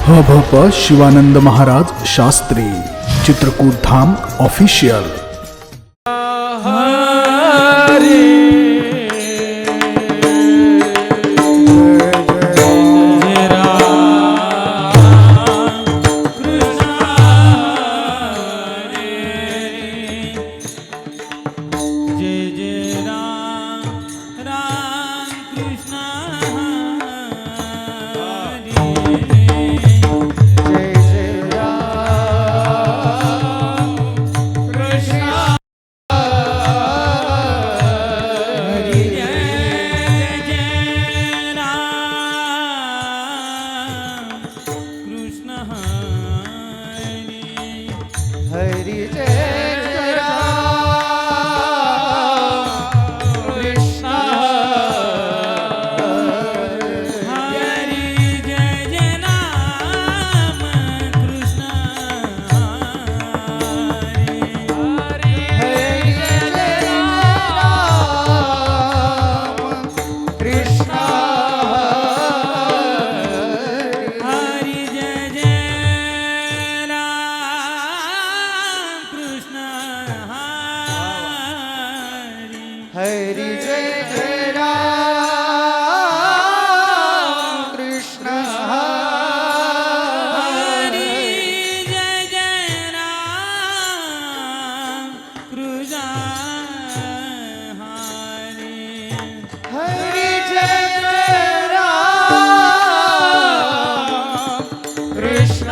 ह.भ.प. Shivanand Maharaj Shastri Chitrakoot Dham official. Hari Jai Ram Krishna Hari Jai Ram Krishna Hari Jai Ram Krishna Hari Jai Ram Krishna Hari Jai Ram Krishna Hari Jai Ram Krishna Hari Jai Ram Krishna Hari Jai Ram Krishna Hari Jai Ram Krishna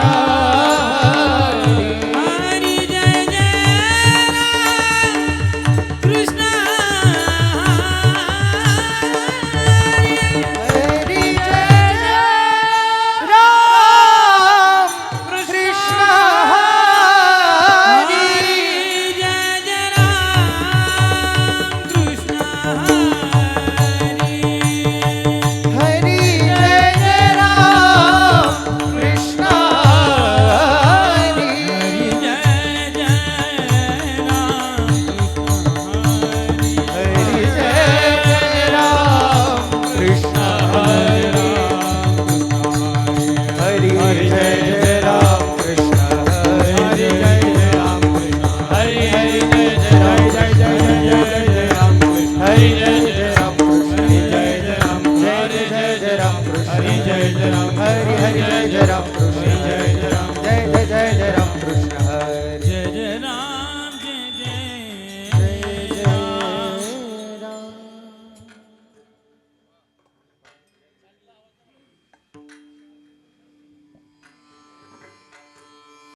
Hari Jai Ram Krishna Hari Jai Ram Krishna Hari Hari Jai Ram Krishna Hari Hari Jai Ram Krishna Hari Jai Ram Hari Hari Jai Jai Ram Krishna Hari Jai Ram Krishna Jai Ram Krishna Hari Jai Ram Hari Hari Jai Ram Krishna Jai Jai Ram